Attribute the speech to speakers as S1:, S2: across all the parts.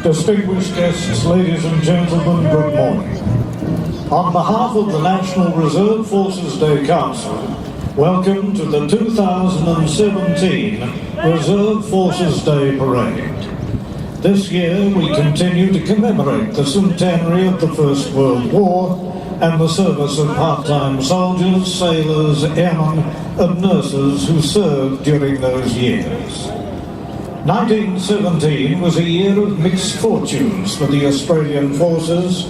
S1: Distinguished guests, ladies and gentlemen, good morning. On behalf of the National Reserve Forces Day Council, welcome to the 2017 Reserve Forces Day Parade. This year we continue to commemorate the centenary of the First World War and the service of part-time soldiers, sailors, airmen and nurses who served during those years. 1917 was a year of mixed fortunes for the Australian forces,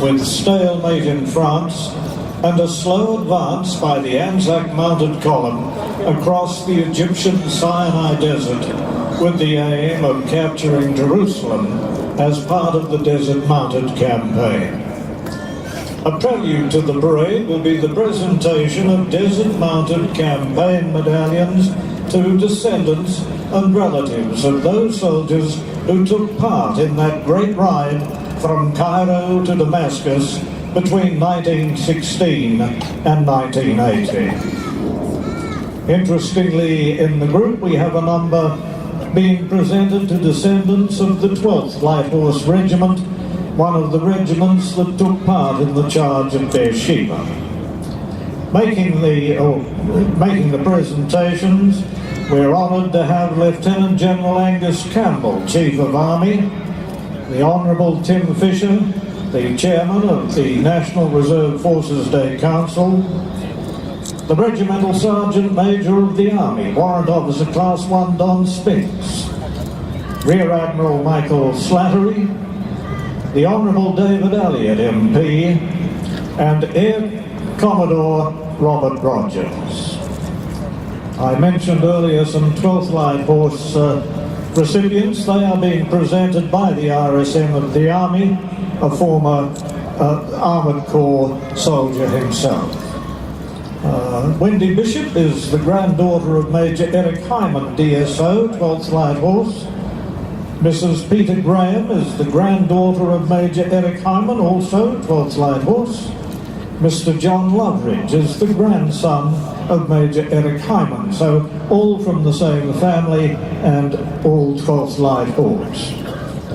S1: with stalemate in France and a slow advance by the Anzac Mounted Column across the Egyptian Sinai Desert with the aim of capturing Jerusalem as part of the Desert Mounted Campaign. A prelude to the parade will be the presentation of Desert Mounted Campaign medallions to descendants and relatives of those soldiers who took part in that great ride from Cairo to Damascus between 1916 and 1980. Interestingly, in the group we have a number being presented to descendants of the 12th Light Horse Regiment, one of the regiments that took part in the charge at Beersheba. Making the presentations, we're honoured to have Lieutenant General Angus Campbell, Chief of Army, the Honourable Tim Fisher, the Chairman of the National Reserve Forces Day Council, the Regimental Sergeant Major of the Army, Warrant Officer Class 1 Don Spinks, Rear Admiral Michael Slattery, the Honourable David Elliott MP, and Air Commodore Robert Rogers. I mentioned earlier some 12th Light Horse recipients. They are being presented by the RSM of the Army, a former Armoured Corps soldier himself. Wendy Bishop is the granddaughter of Major Eric Hyman, DSO, 12th Light Horse. Mrs. Peter Graham is the granddaughter of Major Eric Hyman, also 12th Light Horse. Mr. John Loveridge is the grandson of Major Eric Hyman, so all from the same family and all 12th Light Horse.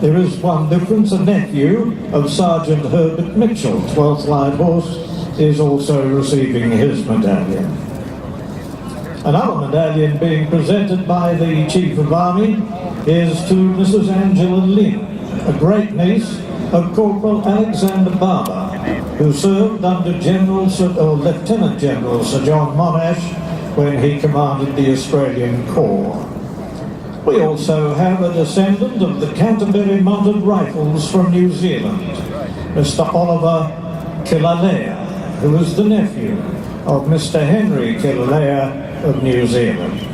S1: There is one difference: a nephew of Sergeant Herbert Mitchell, 12th Light Horse, is also receiving his medallion. Another medallion being presented by the Chief of Army is to Mrs. Angela Lynn, a great niece of Corporal Alexander Barber, who served under Lieutenant General Sir John Monash when he commanded the Australian Corps. We also have a descendant of the Canterbury Mounted Rifles from New Zealand, Mr. Oliver Killalea, who is the nephew of Mr. Henry Killalea of New Zealand.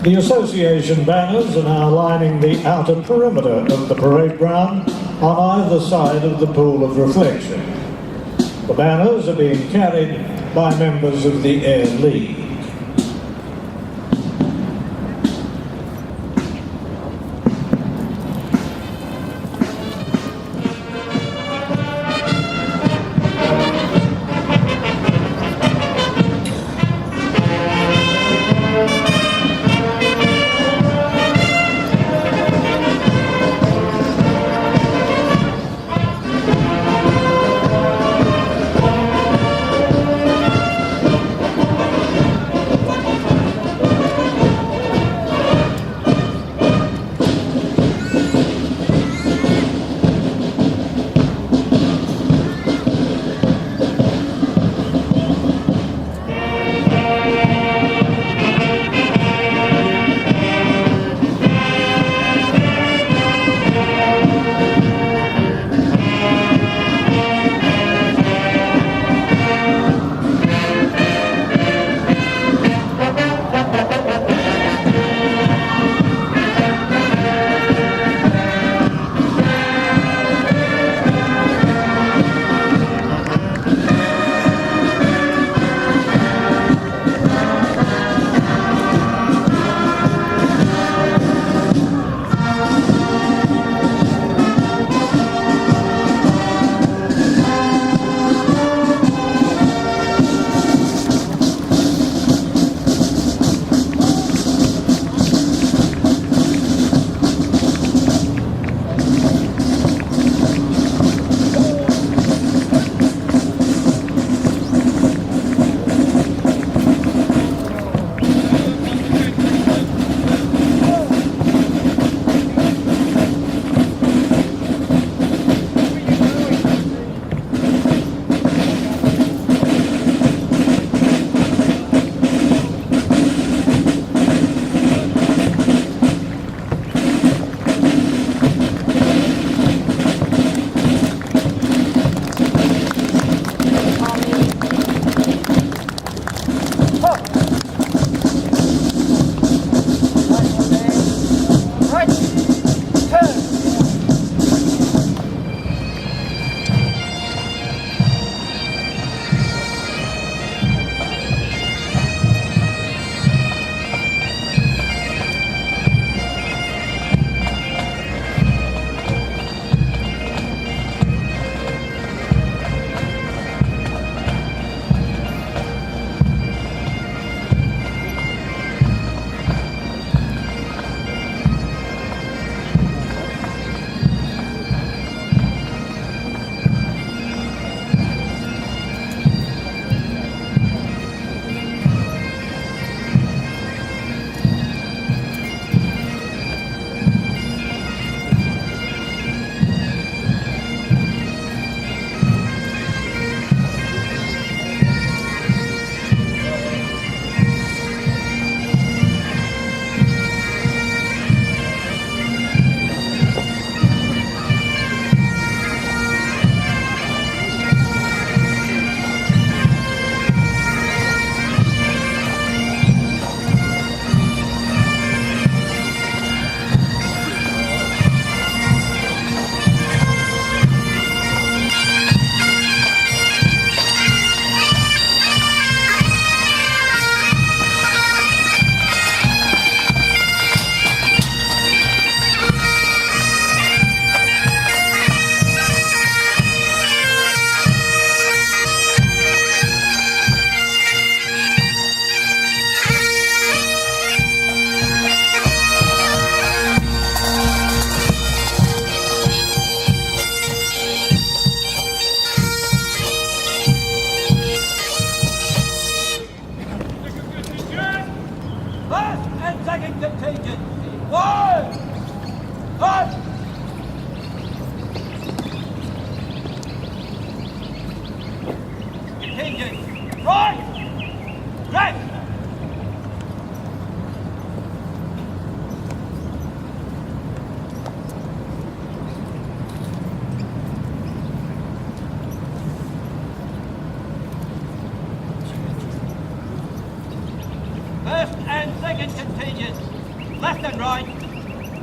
S1: The association banners are now lining the outer perimeter of the parade ground on either side of the pool of reflection. The banners are being carried by members of the Air League.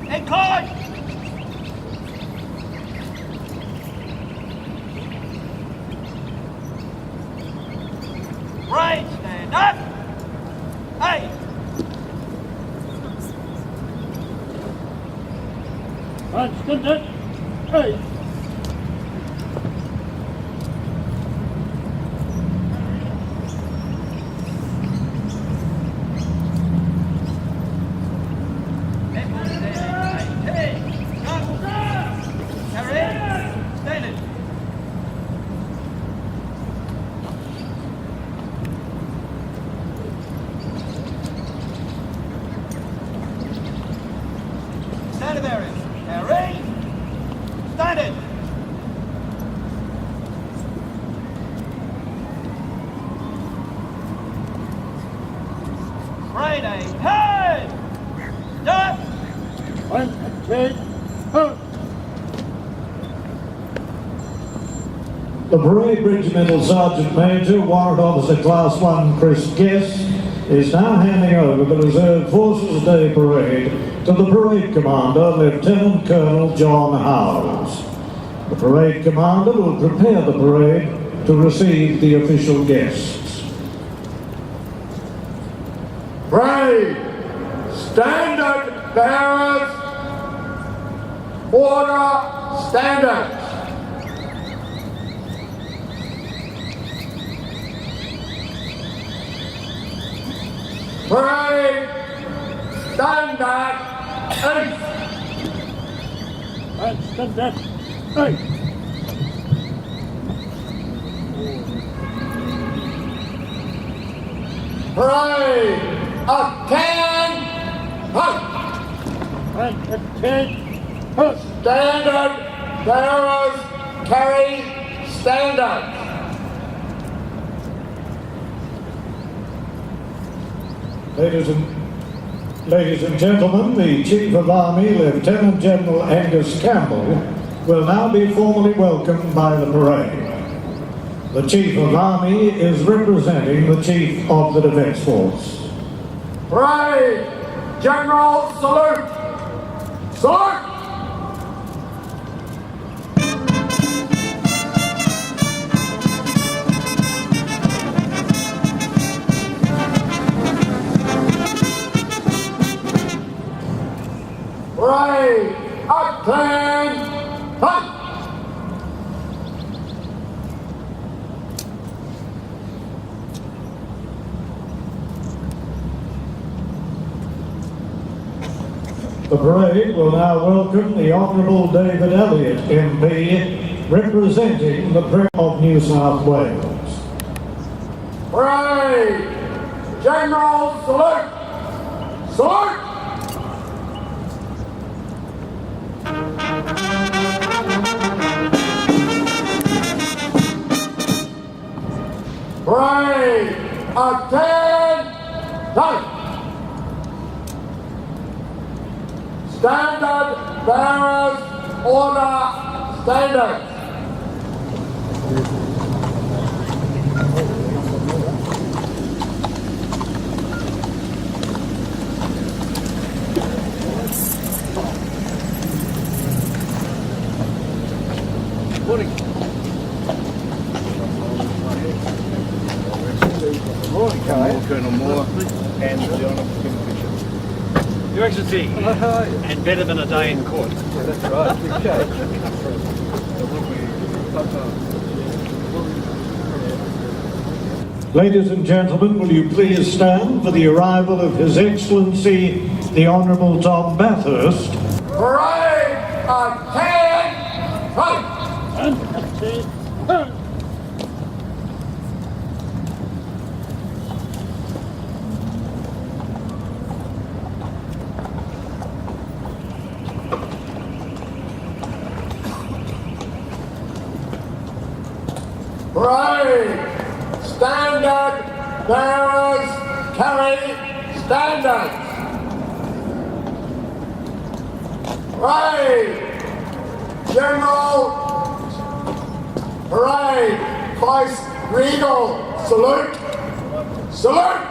S2: Incline! Right, stand up! Hey!
S3: Stand hey!
S2: Stand there, Harry! Stand it! Right aim, head! Stop!
S3: 1, 2, 4.
S1: The Parade Regimental Sergeant Major, Warrant Officer Class 1 Chris Guest, is now handing over the Reserve Forces Day Parade to the Parade Commander, Lieutenant Colonel John Howells. The Parade Commander will prepare the parade to receive the official guests.
S4: Parade! Standard bearers! Order! Standards! Parade! Standard! Eight!
S3: Stand hey!
S4: Parade! Attend! Halt!
S3: 1, 2,
S4: Standard bearers carry standards.
S1: Ladies and gentlemen, the Chief of Army, Lieutenant General Angus Campbell, will now be formally welcomed by the parade. The Chief of Army is representing the Chief of the Defence Force.
S4: Parade! General salute! Salute! Parade! Attend! Halt!
S1: The parade will now welcome the Honourable David Elliott, MP, representing the Premier of New South Wales.
S4: Parade! General salute! Salute! Parade! Attend! Halt! Standard bearers order standards.
S3: Morning. Morning,
S5: Colonel Moore and the Honourable Kingfisher.
S6: Your Excellency, and better than a day in court.
S5: Yeah, that's right.
S1: Ladies and gentlemen, will you please stand for the arrival of His Excellency, the Honourable Tom Bathurst.
S4: Parade! Attend! Halt!
S3: 1, 2, 4.
S4: Parade! Standard bearers carry standards. Parade! General Parade! Vice Regal! Salute! Salute!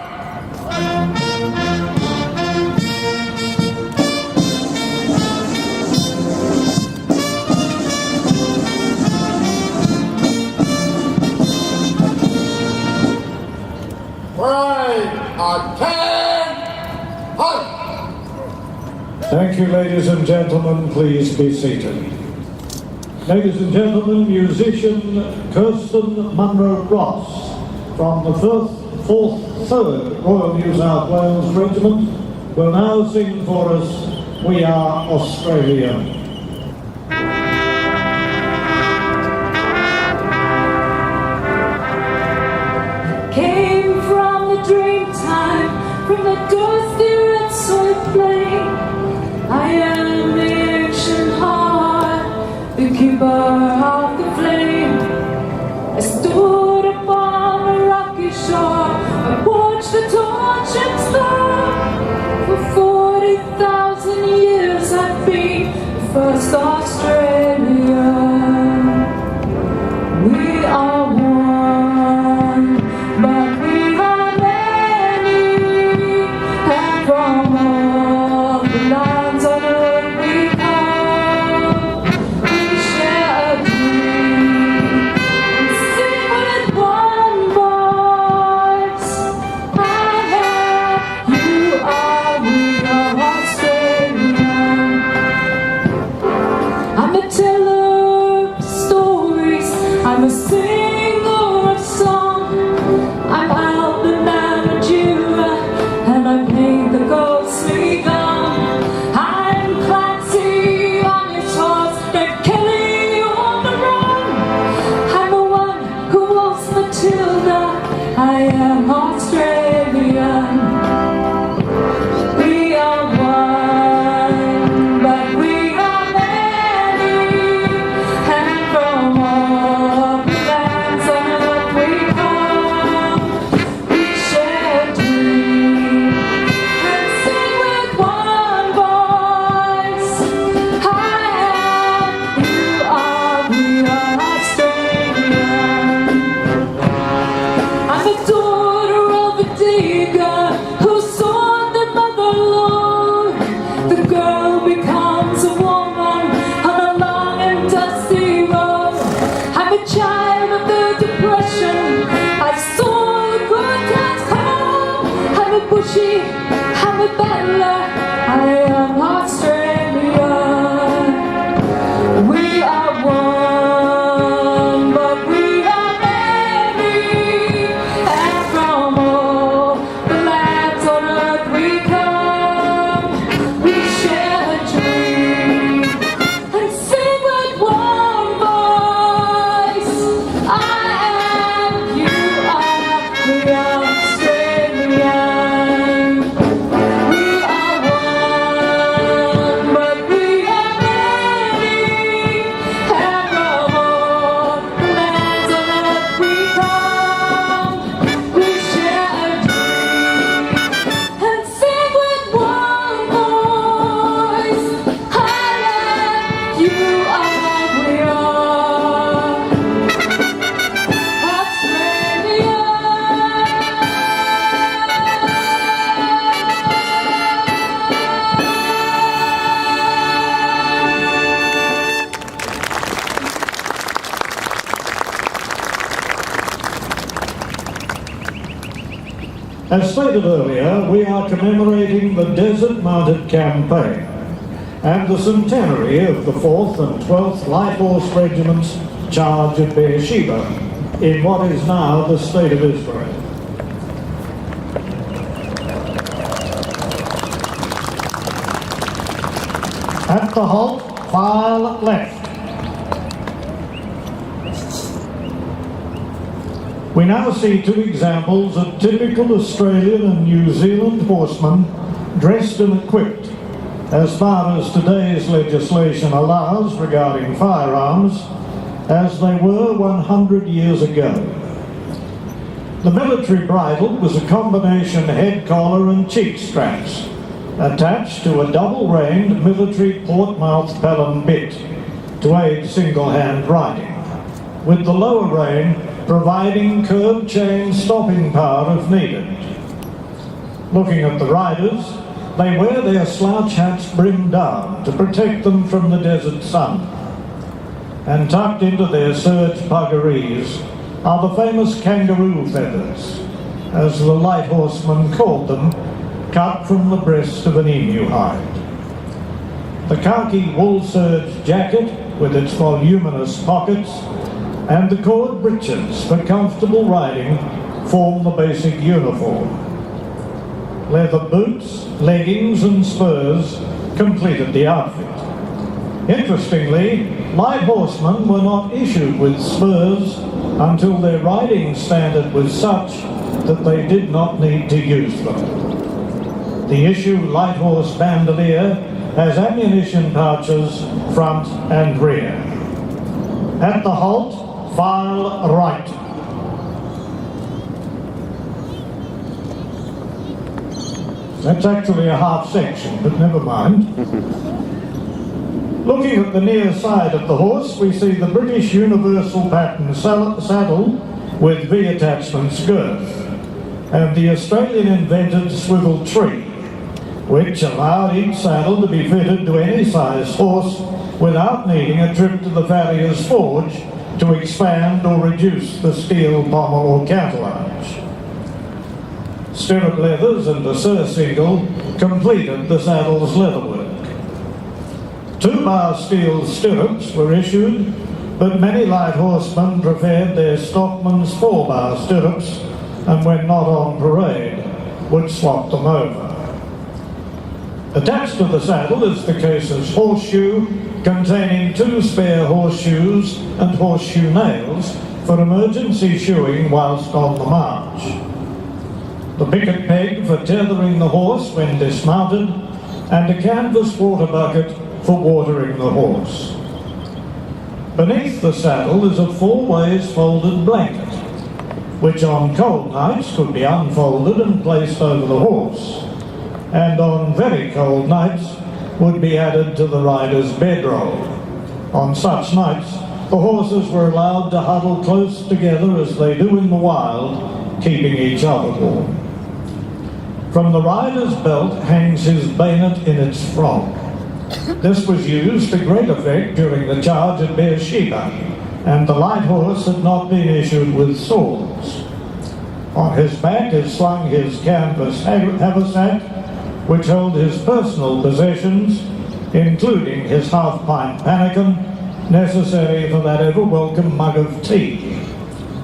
S1: Thank you, ladies and gentlemen. Please be seated. Ladies and gentlemen, musician Kirsten Munro Ross from the 3rd Royal New South Wales Regiment will now sing for us We Are Australia.
S7: Came from the dream time, from the dusty red soil plain. I am the ancient heart, the keeper of the flame. I stood upon the rocky shore, I watched the torch and star. For 40,000 years I've been the first Australian. We are one, but we are many, and from all the lands on earth we come. We share a dream, we sing with one voice. I am, you are, we are Australian. I'm a teller of stories, I'm a singer of song. I'm Alvin Amadura, and I paint the ghostly gum. I'm Clancy on his horse, and Kelly on the run. I'm the one who was Matilda, I am Australian. We are one, but we are many, and from all the lands on earth we come. We share a dream and sing with one voice. I am, you are, we are Australian. I'm the daughter of a digger who sought the mother lode. The girl becomes a woman on a long and dusty road. I'm a child of the Depression, I saw the good times come. I'm a bushy, I'm a battler, I am Australian. We are one, but we are many, and from all the lands on earth we come. We share a dream and sing with one voice. I am, you are, we are Australian. We are one, but we are many, and from all the lands on earth we come. We share a dream and sing with one voice. I am, you are, we are Australia.
S1: As stated earlier, we are commemorating the Desert Mounted Campaign and the centenary of the 4th and 12th Light Horse Regiment's charge at Beersheba in what is now the State of Israel. At the halt, file left. We now see two examples of typical Australian and New Zealand horsemen dressed and equipped, as far as today's legislation allows regarding firearms, as they were 100 years ago. The military bridle was a combination head collar and cheek straps, attached to a double-reined military port-mouth Pelham bit to aid single-hand riding, with the lower rein providing curb chain stopping power if needed. Looking at the riders, they wear their slouch hats brimmed down to protect them from the desert sun. And tucked into their serge puggarees are the famous kangaroo feathers, as the light horsemen called them, cut from the breast of an emu hide. The khaki wool serge jacket with its voluminous pockets and the cord breeches for comfortable riding form the basic uniform. Leather boots, leggings and spurs completed the outfit. Interestingly, light horsemen were not issued with spurs until their riding standard was such that they did not need to use them. The issue light horse bandolier has ammunition pouches front and rear. At the halt, file right. That's actually a half section, but never mind. Looking at the near side of the horse, we see the British Universal Pattern saddle with V-attachment girth, and the Australian invented swivel tree, which allowed each saddle to be fitted to any size horse without needing a trip to the farrier's forge to expand or reduce the steel pommel or cantelage. Stirrup leathers and a surcingle completed the saddle's leatherwork. 2-bar steel stirrups were issued, but many light horsemen preferred their stockman's 4-bar stirrups, and when not on parade, would swap them over. Attached to the saddle is the case's horseshoe, containing 2 spare horseshoes and horseshoe nails for emergency shoeing whilst on the march. The picket peg for tethering the horse when dismounted, and a canvas water bucket for watering the horse. Beneath the saddle is a 4-ways folded blanket, which on cold nights could be unfolded and placed over the horse, and on very cold nights would be added to the rider's bedroll. On such nights, the horses were allowed to huddle close together as they do in the wild, keeping each other warm. From the rider's belt hangs his bayonet in its frog. This was used to great effect during the charge at Beersheba, and the light horse had not been issued with swords. On his back is slung his canvas haversack, which held his personal possessions, including his half-pint pannikin, necessary for that ever-welcome mug of tea,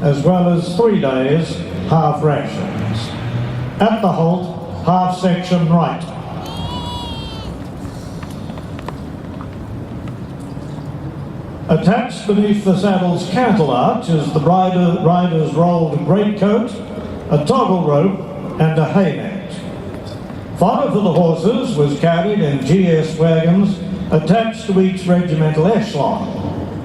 S1: as well as 3 days' half rations. At the halt, half section right. Attached beneath the saddle's cantelarch is the rider's rolled greatcoat, a toggle rope, and a hay net. Fodder for the horses was carried in GS wagons attached to each regimental echelon,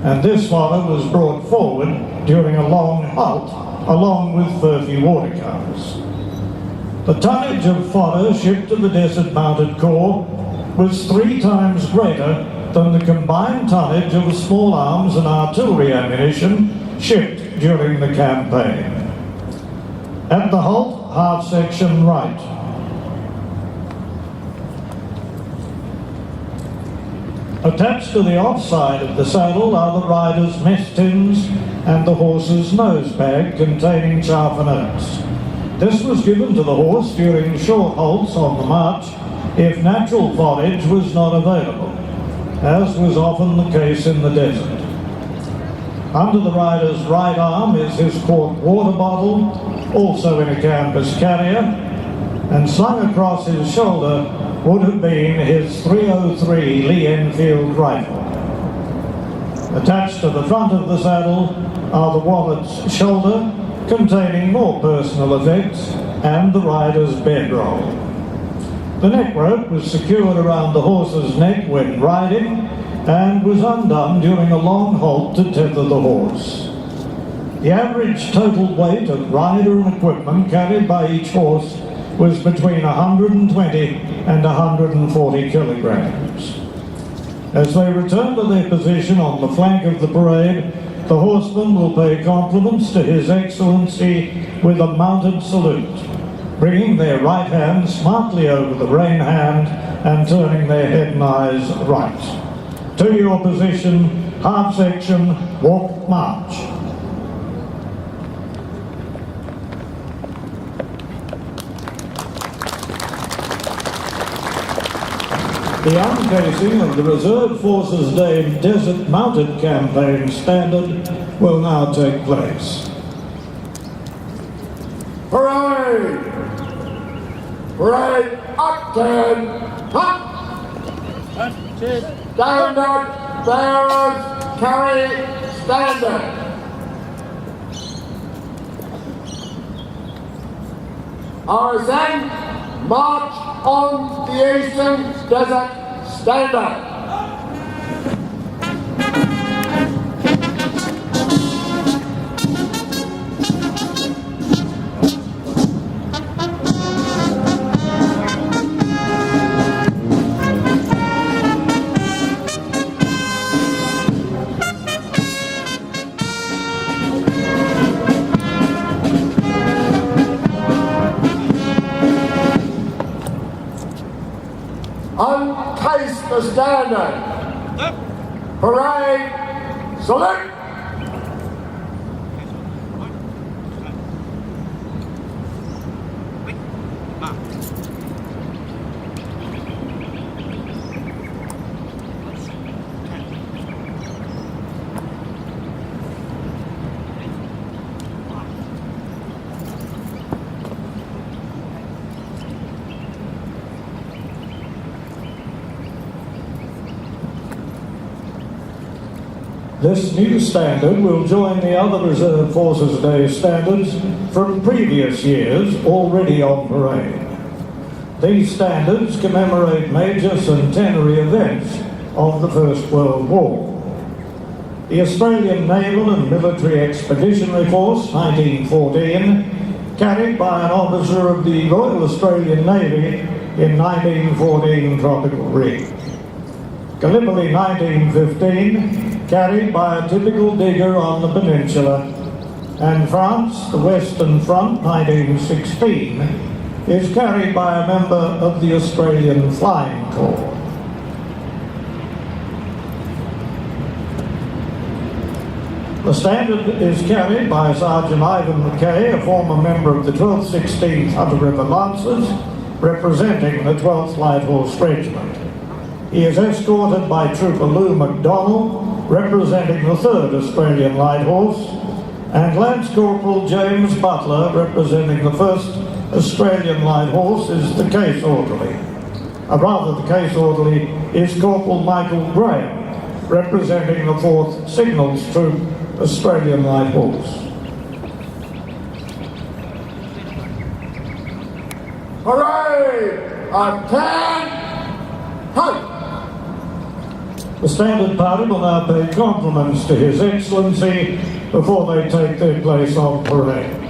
S1: and this fodder was brought forward during a long halt, along with 30 water cars. The tonnage of fodder shipped to the Desert Mounted Corps was 3 times greater than the combined tonnage of small arms and artillery ammunition shipped during the campaign. At the halt, half section right. Attached to the offside of the saddle are the rider's mess tins and the horse's nose bag containing chaff and oats. This was given to the horse during short halts on the march if natural forage was not available, as was often the case in the desert. Under the rider's right arm is his quart water bottle, also in a canvas carrier, and slung across his shoulder would have been his .303 Lee Enfield rifle. Attached to the front of the saddle are the wallet's shoulder, containing more personal effects, and the rider's bedroll. The neck rope was secured around the horse's neck when riding, and was undone during a long halt to tether the horse. The average total weight of rider and equipment carried by each horse was between 120 and 140 kilograms. As they return to their position on the flank of the parade, the horsemen will pay compliments to His Excellency with a mounted salute, bringing their right hand smartly over the rein hand and turning their head and eyes right. To your position, half section, walk march. The uncasing of the Reserve Forces Day Desert Mounted Campaign Standard will now take place.
S4: Parade! Parade upturn! Hut! Standard bearers carry standard. RSN, march on the Eastern Desert Standard. Uncase the standard. Parade, salute.
S1: This new standard will join the other Reserve Forces Day standards from previous years already on parade. These standards commemorate major centenary events of the First World War. The Australian Naval and Military Expeditionary Force, 1914, carried by an officer of the Royal Australian Navy in 1914 Tropical Rig. Gallipoli 1915, carried by a typical digger on the peninsula, and France, the Western Front 1916, is carried by a member of the Australian Flying Corps. The standard is carried by Sergeant Ivan McKay, a former member of the 12th 16th Hunter River Lancers, representing the 12th Light Horse Regiment. He is escorted by Trooper Lou McDonnell, representing the 3rd Australian Light Horse, and Lance Corporal James Butler, representing the 1st Australian Light Horse, is the case orderly. The case orderly is Corporal Michael Graham, representing the 4th Signals Troop, Australian Light Horse.
S4: Parade of 10, hunt!
S1: The standard party will now pay compliments to His Excellency before they take their place on parade.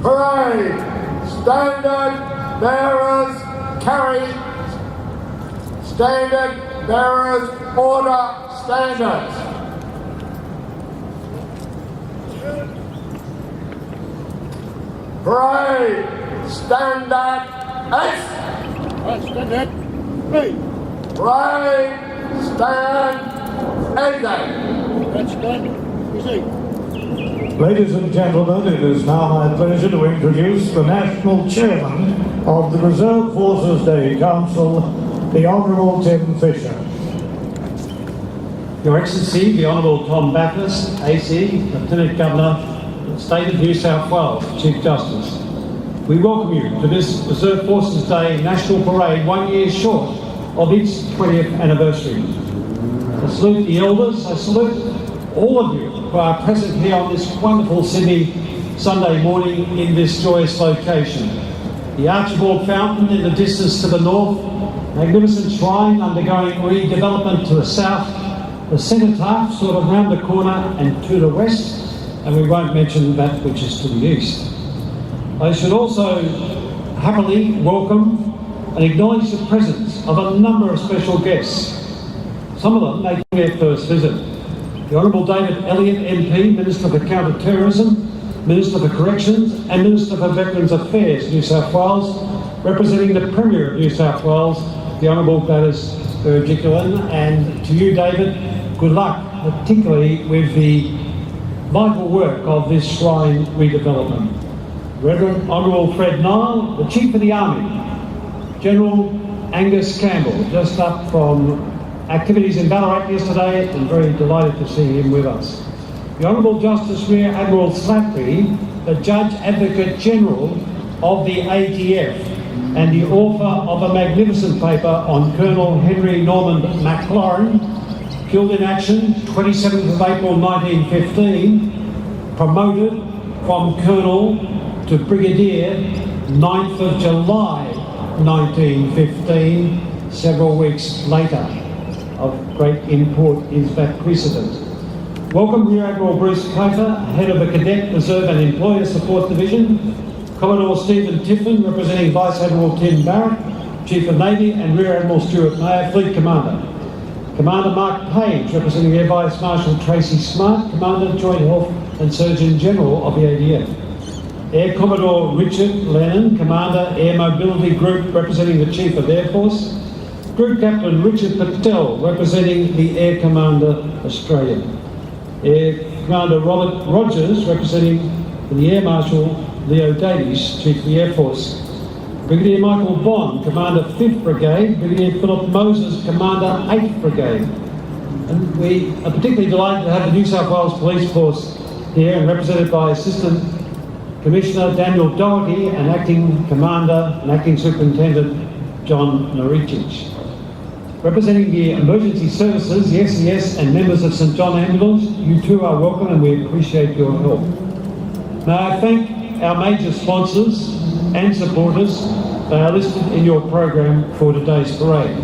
S4: Parade, standard bearers carry, standard bearers order standards. Parade, standard ace.
S3: Standard, three.
S4: Parade, stand, exit.
S3: That's done. Easy.
S1: Ladies and gentlemen, it is now my pleasure to introduce the National Chairman of the Reserve Forces Day Council, the Honourable Tim Fisher.
S6: Your Excellency, the Honourable Tom Bathurst, AC, Lieutenant Governor, State of New South Wales, Chief Justice. We welcome you to this Reserve Forces Day National Parade 1 year short of its 20th anniversary. I salute the elders, I salute all of you who are present here on this wonderful Sydney Sunday morning in this joyous location. The Archibald Fountain in the distance to the north, magnificent shrine undergoing redevelopment to the south, the cenotaph sort of round the corner and to the west, and we won't mention that which is to the east. I should also happily welcome and acknowledge the presence of a number of special guests, some of them making their first visit. The Honourable David Elliott MP, Minister for Counter-Terrorism, Minister for Corrections and Minister for Veterans Affairs, New South Wales, representing the Premier of New South Wales, the Honourable Gladys Berejiklian. And to you, David, good luck, particularly with the vital work of this shrine redevelopment. Reverend Honourable Fred Nile, the Chief of the Army, General Angus Campbell, just up from activities in Ballarat yesterday, and very delighted to see him with us. The Honourable Justice Rear Admiral Slattery, the Judge Advocate General of the ATF, and the author of a magnificent paper on Colonel Henry Norman McLaurin, killed in action 27th of April 1915, promoted from Colonel to Brigadier 9th of July 1915, several weeks later. Of great import is that precedent. Welcome Rear Admiral Bruce Pfeiffer, Head of the Cadet Reserve and Employer Support Division, Commodore Stephen Tiffin, representing Vice Admiral Tim Barrett, Chief of Navy, and Rear Admiral Stuart Mayer, Fleet Commander. Commander Mark Page, representing Air Vice Marshal Tracy Smart, Commander, Joint Health and Surgeon General of the ADF. Air Commodore Richard Lennon, Commander, Air Mobility Group, representing the Chief of Air Force. Group Captain Richard Patel, representing the Air Commander Australia. Air Commander Robert Rogers, representing the Air Marshal Leo Davies, Chief of the Air Force. Brigadier Michael Bond, Commander 5th Brigade. Brigadier Philip Moses, Commander 8th Brigade. And we are particularly delighted to have the New South Wales Police Force here, and represented by Assistant Commissioner Daniel Doherty and Acting Commander and Acting Superintendent John Naricic. Representing the emergency services, the SES and members of St John Ambulance, you too are welcome and we appreciate your help. May I thank our major sponsors and supporters. They are listed in your program for today's parade.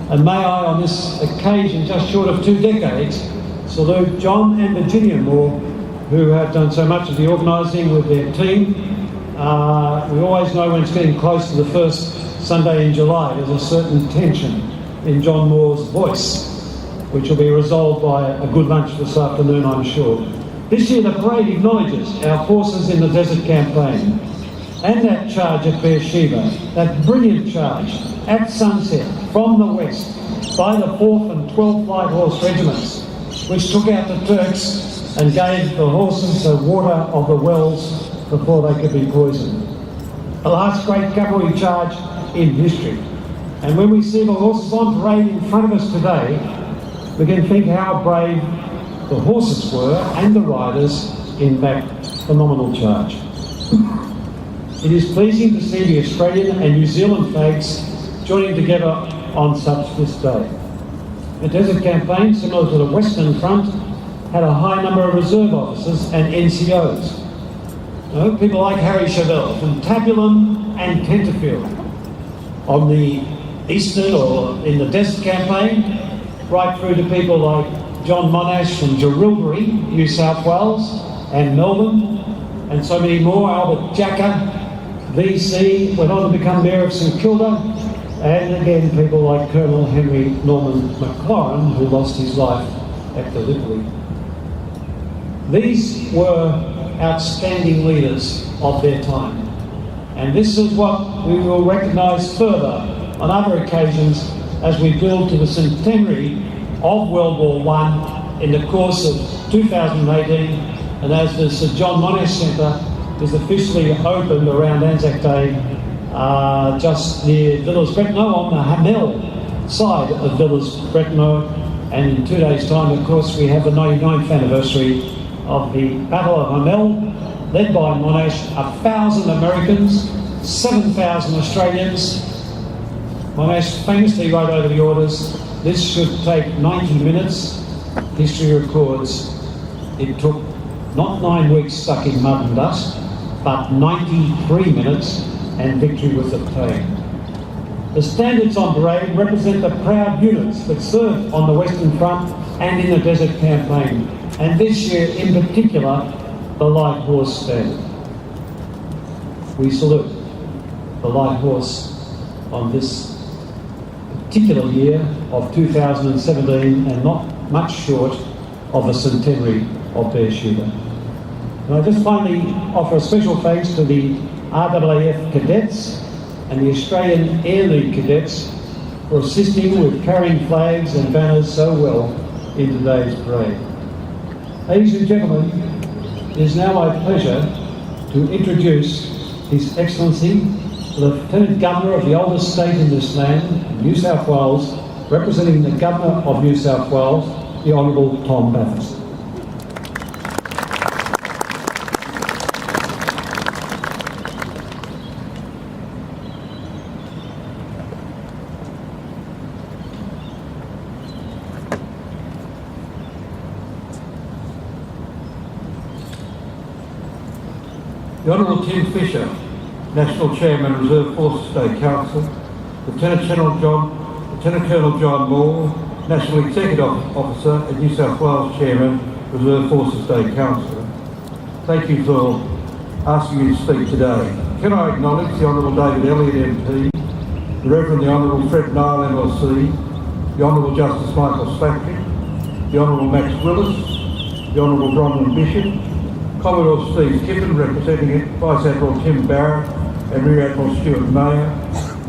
S6: And may I, on this occasion, just short of 2 decades, salute John and Virginia Moore, who have done so much of the organising with their team. We always know when it's getting close to the first Sunday in July, there's a certain tension in John Moore's voice, which will be resolved by a good lunch this afternoon, I'm sure. This year the parade acknowledges our forces in the Desert Campaign and that charge at Beersheba, that brilliant charge at sunset from the west by the 4th and 12th Light Horse Regiments, which took out the Turks and gave the horses the water of the wells before they could be poisoned. The last great cavalry charge in history. And when we see the horses on parade in front of us today, we can think how brave the horses were and the riders in that phenomenal charge. It is pleasing to see the Australian and New Zealand flags joining together on such this day. The Desert Campaign, similar to the Western Front, had a high number of reserve officers and NCOs. People like Harry Chauvel from Tabulum and Tenterfield. On the Eastern or in the Desert Campaign, right through to people like John Monash from Jerilderie, New South Wales, and Melbourne, and so many more. Albert Jacka, VC, went on to become Mayor of St Kilda, and again people like Colonel Henry Norman McLaurin, who lost his life at Gallipoli. These were outstanding leaders of their time, and this is what we will recognise further on other occasions as we build to the centenary of World War I in the course of 2018, and as the Sir John Monash Centre is officially opened around Anzac Day, just near Villers-Bretonneux on the Hamel side of Villers-Bretonneux. And in 2 days' time, of course, we have the 99th anniversary of the Battle of Hamel, led by Monash. 1,000 Americans, 7,000 Australians. Monash famously wrote over the orders, this should take 90 minutes. History records it took not 9 weeks stuck in mud and dust, but 93 minutes, and victory was obtained. The standards on parade represent the proud units that served on the Western Front and in the Desert Campaign, and this year in particular, the Light Horse Standard. We salute. the Light Horse on this particular year of 2017 and not much short of the centenary of Beersheba. And I just finally offer a special thanks to the RAAF cadets and the Australian Air League cadets for assisting with carrying flags and banners so well in today's parade. Ladies and gentlemen, it is now my pleasure to introduce His Excellency, the Lieutenant Governor of the oldest state in this land, New South Wales, representing the Governor of New South Wales, the Honourable Tom Bathurst. The Honourable Tim Fisher, National Chairman, Reserve Forces State Council, Lieutenant Colonel John Moore, National Executive Officer and New South Wales Chairman, Reserve Forces State Council. Thank you for asking me to speak today. Can I acknowledge the Honourable David Elliott MP, the Reverend the Honourable Fred Nile LLC, the Honourable Justice Michael Slattery, the Honourable Max Willis, the Honourable Bronwyn Bishop, Commodore Steve Kippen, representing Vice Admiral Tim Barrett and Rear Admiral Stuart Mayer,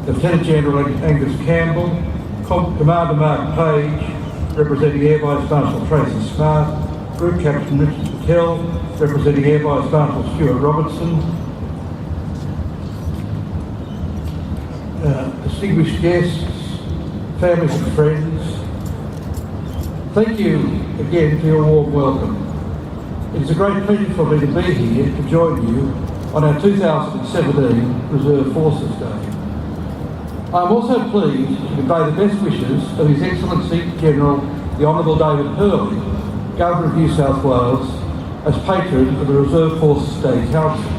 S6: Lieutenant General Angus Campbell, Commander Mark Page, representing Air Vice Marshal Tracy Smart, Group Captain Richard Patel, representing Air Vice Marshal Stuart Robertson, distinguished guests, families and friends, thank you again for your warm welcome. It is a great pleasure for me to be here to join you on our 2017 Reserve Forces Day. I am also pleased to convey the best wishes of His Excellency General the Honourable David Hurley, Governor of New South Wales, as patron of the Reserve Forces Day Council.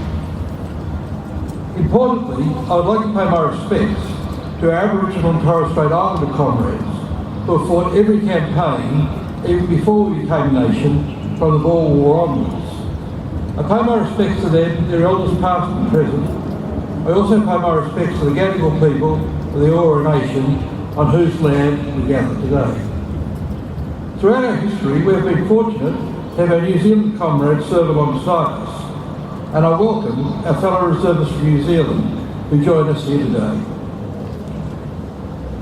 S6: Importantly, I would like to pay my respects to our Aboriginal and Torres Strait Islander comrades who have fought every campaign, even before we became a nation, from the Boer War onwards. I pay my respects to them, their elders past and present. I also pay my respects to the Gadigal people of the Eora Nation on whose land we gather today. Throughout our history, we have been fortunate to have our New Zealand comrades serve alongside us, and I welcome our fellow reservists from New Zealand who join us here today.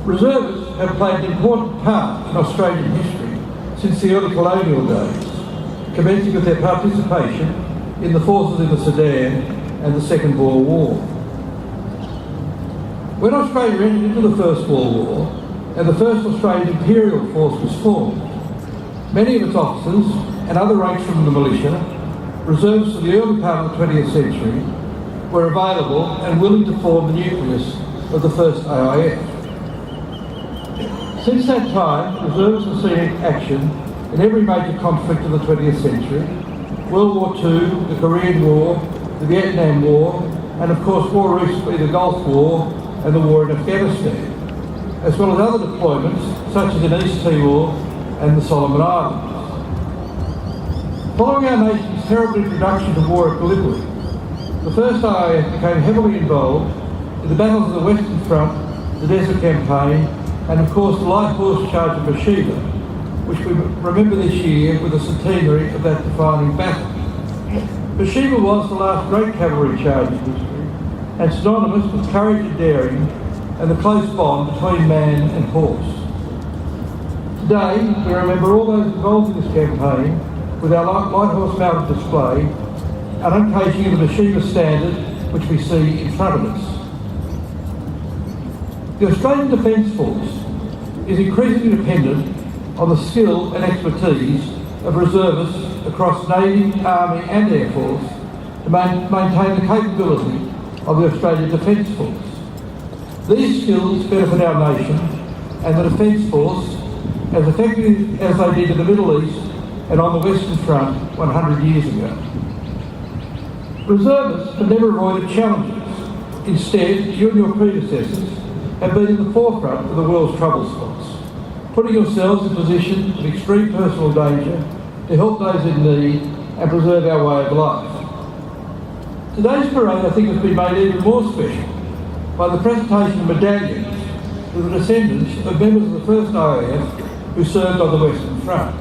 S6: Reservists have played an important part in Australian history since the early colonial days, commencing with their participation in the forces in the Sudan and the Second Boer War. When Australia entered into the First World War and the first Australian Imperial Force was formed, many of its officers and other ranks from the militia, reserves of the early part of the 20th century, were available and willing to form the nucleus of the first AIF. Since that time, reserves have seen action in every major conflict of the 20th century: World War II, the Korean War, the Vietnam War, and of course more recently the Gulf War and the war in Afghanistan, as well as other deployments such as in East Timor and the Solomon Islands. Following our nation's terrible introduction to war at Gallipoli, the first AIF became heavily involved in the battles of the Western Front, the Desert Campaign, and of course the Light Horse Charge of Beersheba, which we remember this year with the centenary of that defining battle. Beersheba was the last great cavalry charge in history, and synonymous with courage and daring and the close bond between man and horse. Today, we remember all those involved in this campaign with our light horse mounted display, an uncaging of the Beersheba standard which we see in front of us. The Australian Defence Force is increasingly dependent on the skill and expertise of reservists across Navy, Army and Air Force to maintain the capability of the Australian Defence Force. These skills benefit our nation and the Defence Force as effectively as they did in the Middle East and on the Western Front 100 years ago. Reservists have never avoided challenges. Instead, you and your predecessors have been in the forefront of the world's trouble spots, putting yourselves in positions of extreme personal danger to help those in need and preserve our way of life. Today's parade, I think, has been made even more special
S8: by the presentation of medallions to the descendants of members of the 1st IAF who served on the Western Front.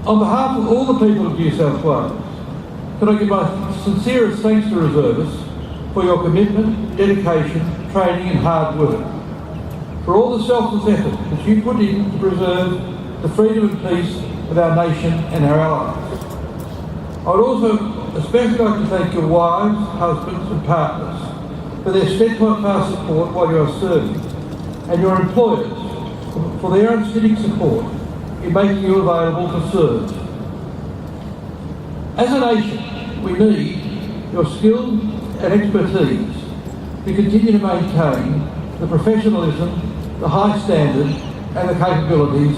S8: On behalf of all the people of New South Wales, can I give my sincerest thanks to reservists for your commitment, dedication, training and hard work, for all the selfless effort that you put in to preserve the freedom and peace of our nation and our allies. I would also especially like to thank your wives, husbands and partners for their steadfast support while you are serving, and your employers for their unsteady support in making you available to serve. As a nation, we need your skill and expertise to continue to maintain the professionalism, the high standard and the capabilities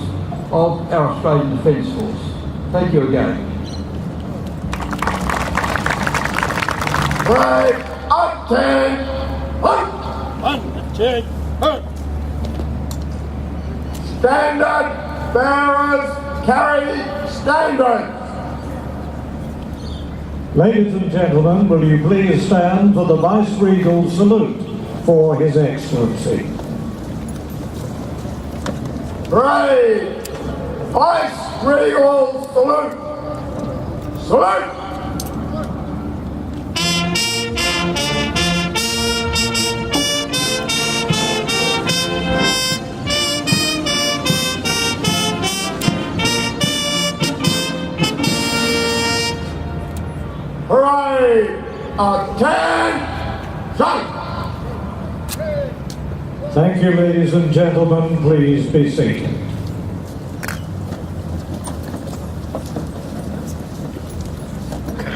S8: of our Australian Defence Force. Thank you again.
S4: Brave, attend, hunt!
S3: Attend, hunt!
S4: Standard bearers carry standards.
S1: Ladies and gentlemen, will you please stand for the Vice-Regal salute for His Excellency.
S4: Brave, Vice-Regal salute. Salute! Parade, attention!
S1: Thank you, ladies and gentlemen. Please be seated.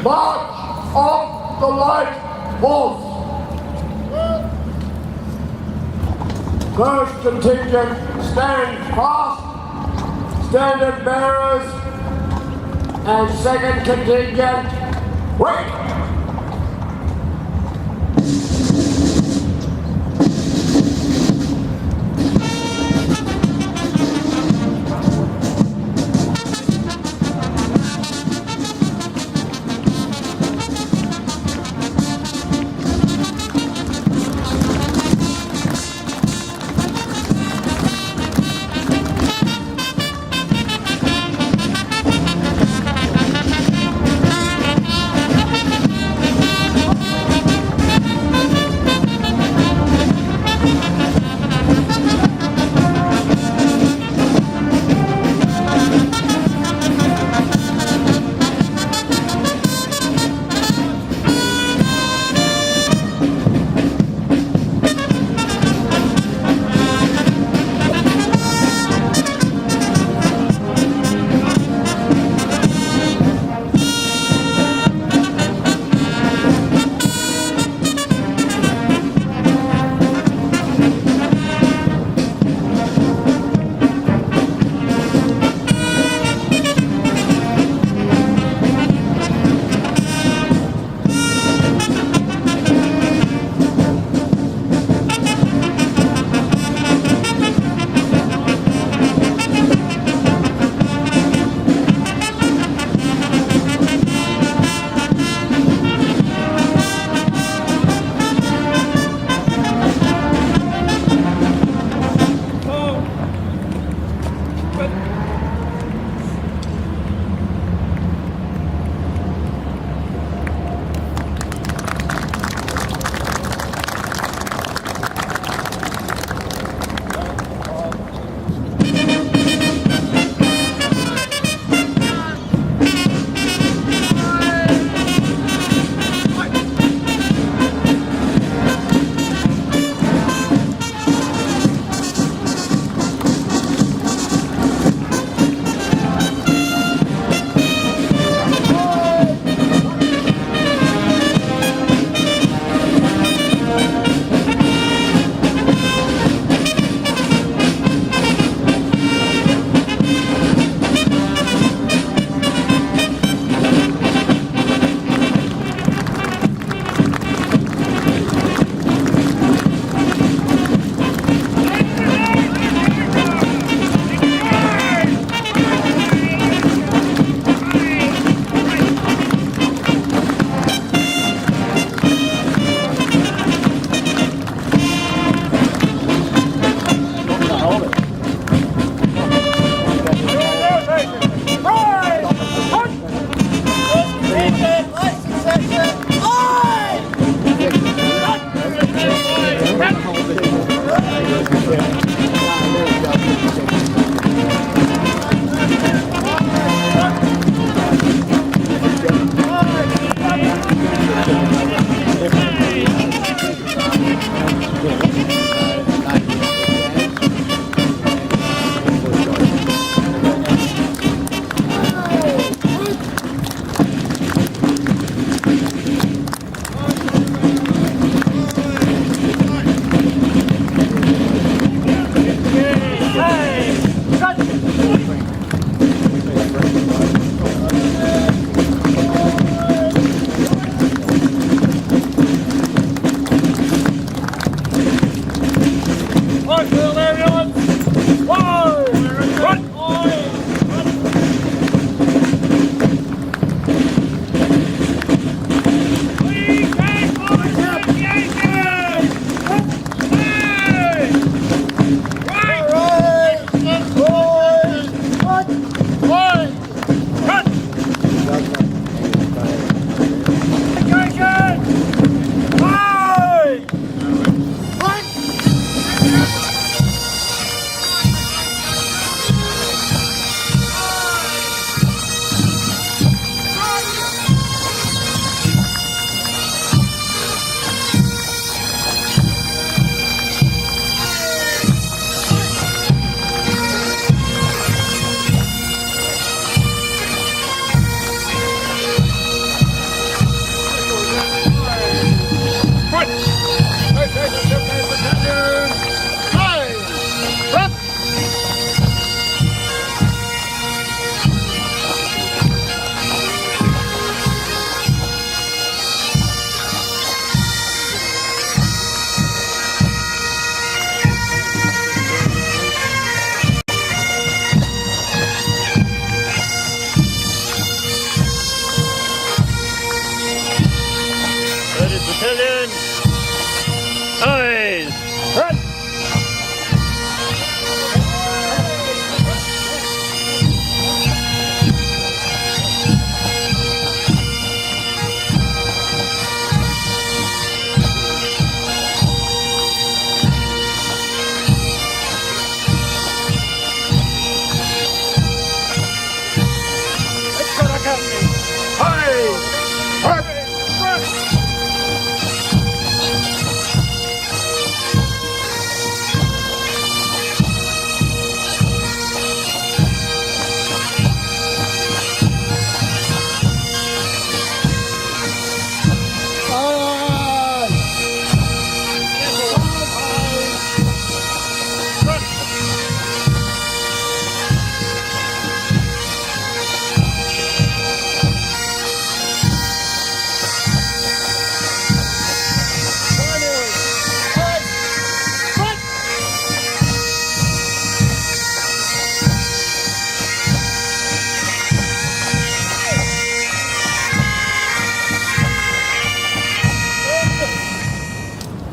S4: March of the Light Horse. First contingent, stand fast. Standard bearers. And second contingent, wait.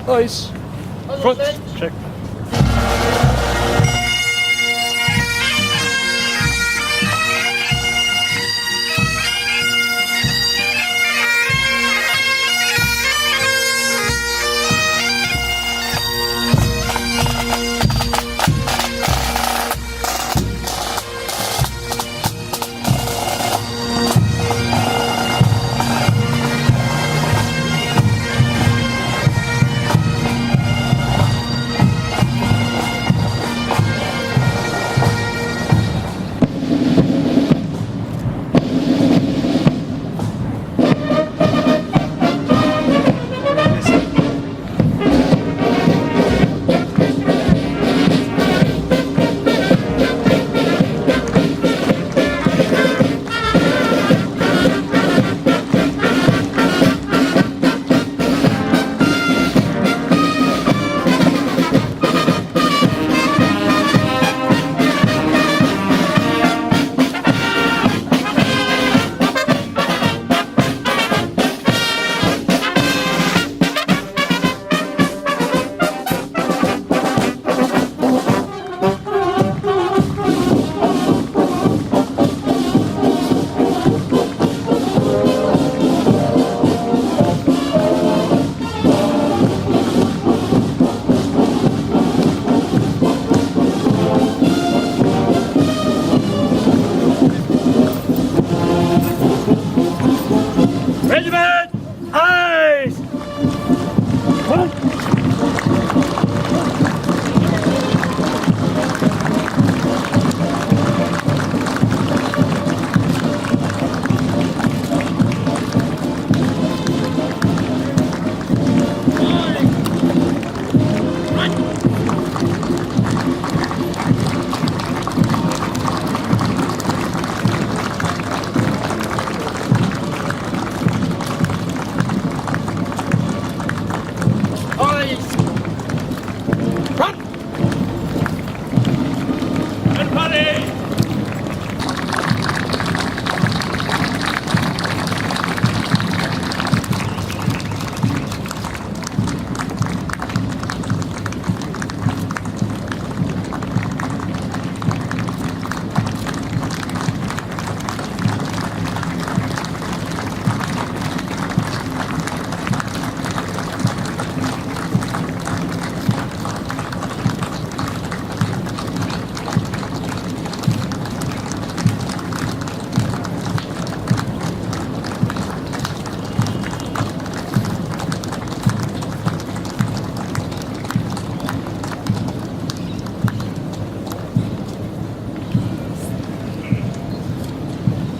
S3: Ice. Front. Check. Regiment! Eyes! Front. Eyes! Front! And party!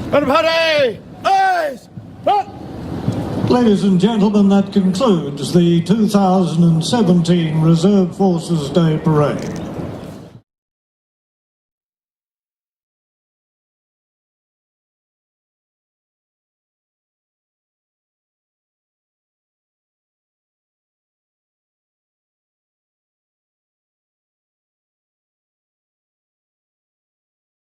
S3: And party! Eyes! Front!
S1: Ladies and gentlemen, that concludes the 2017 Reserve Forces Day Parade.